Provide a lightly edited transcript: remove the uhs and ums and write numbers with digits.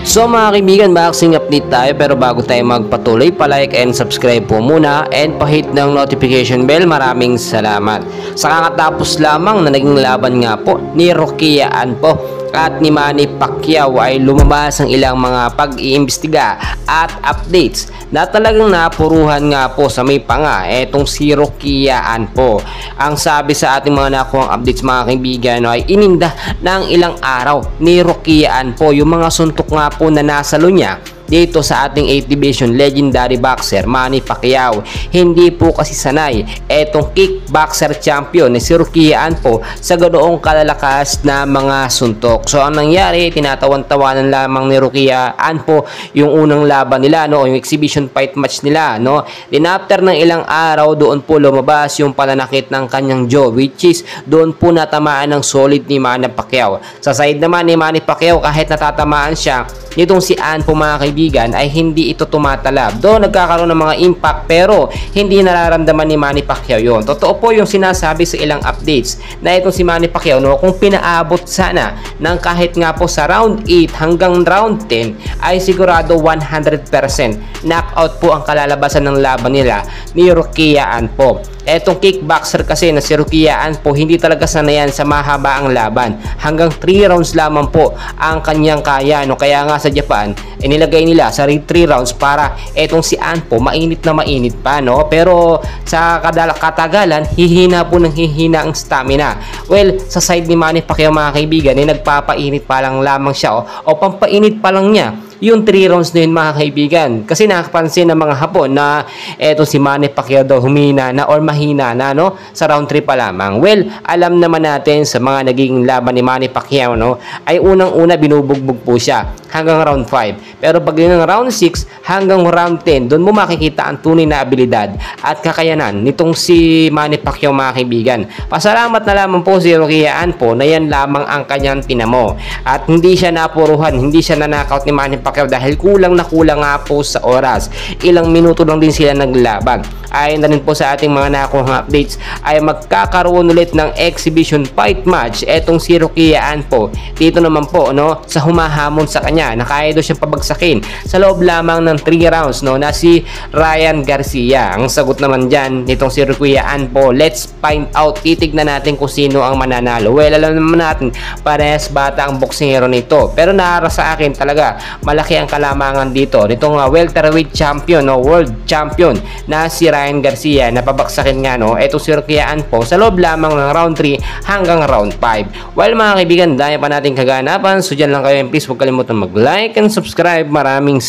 So mga kaibigan, boxing update tayo, pero bago tayo magpatuloy, palike and subscribe po muna and pahit ng notification bell. Maraming salamat. Sa kakatapos lamang na naging laban nga po ni Rocky Anpo at ni Manny Pacquiao ay lumabas ang ilang mga pag-iimbestiga at updates na talagang napuruhan nga po sa may panga etong si Rocky Anpo. Ang sabi sa ating mga nakuhang updates mga kaibigan ay ininda ng ilang araw ni Rocky Anpo yung mga suntok nga po na nasalo niya dito sa ating 8th Division legendary boxer Manny Pacquiao. Hindi po kasi sanay etong kickboxer champion ni si Rocky Anpo sa ganoong kalalakas na mga suntok. So ang nangyari, tinatawan-tawanan lamang ni Rocky Anpo yung unang laban nila, no, yung exhibition fight match nila, no. Then after ng ilang araw, doon po lumabas yung pananakit ng kanyang jaw, which is doon po natamaan ng solid ni Manny Pacquiao. Sa side naman ni Manny Pacquiao, kahit natatamaan siya nitong si Anpo mga kaibigan, ay hindi ito tumatalab. Doon nagkakaroon ng mga impact pero hindi nararamdaman ni Manny Pacquiao yun. Totoo po yung sinasabi sa ilang updates na itong si Manny Pacquiao, no, kung pinaabot sana ng kahit nga po sa round 8 hanggang round 10 ay sigurado 100% knockout po ang kalalabasan ng laban nila ni Rocky Anpo. Etong kickboxer kasi na si Rocky Anpo, hindi talaga sanayan sa mahabaang laban. Hanggang 3 rounds lamang po ang kanyang kaya, no? Kaya nga sa Japan, inilagay nila sa 3 rounds para etong si Anpo mainit na mainit pa, no? Pero sa katagalan, hihina po ng hihina ang stamina. Well, sa side ni Manny Pacquiao mga kaibigan, nagpapainit pa lang lamang siya o pampainit pa lang niya yung 3 rounds na yun mga kaibigan. Kasi nakapansin ng mga Hapon na eto si Manny Pacquiao daw humina na or mahina na, no, sa round 3 pa lamang. Well, alam naman natin sa mga naging laban ni Manny Pacquiao, no, ay unang-una binubugbog po siya hanggang round 5. Pero pag yun ng round 6 hanggang round 10, doon mo makikita ang tunay na abilidad at kakayanan nitong si Manny Pacquiao mga kaibigan. Pasalamat na lamang po si Rocky Anpo na yan lamang ang kanyang tinamo. At hindi siya napuruhan, hindi siya na-knockout ni Manny Pacquiao dahil kulang na kulang nga po sa oras. Ilang minuto lang din sila naglaban. Ayon na rin po sa ating mga nakuhang updates ay magkakaroon ulit ng exhibition fight match etong si Rocky Anpo. Dito naman po, no, sa humahamon sa kanya na kaya daw siyang pabagsakin sa loob lamang ng 3 rounds, no, na si Ryan Garcia. Ang sagot naman dyan nitong si Rocky Anpo, let's find out. Titignan natin kung sino ang mananalo. Well, alam naman natin parehas bata ang boksingero nito, pero nara sa akin talaga malaki ang kalamangan dito nitong welterweight champion, no, world champion na si Ryan Garcia na pabagsakin nga, no, eto si Rocky Anpo sa loob lamang ng round 3 hanggang round 5. While mga kaibigan, dahil pa natin kaganapan, so dyan lang kayo, and please huwag kalimutan mag-like and subscribe. Maraming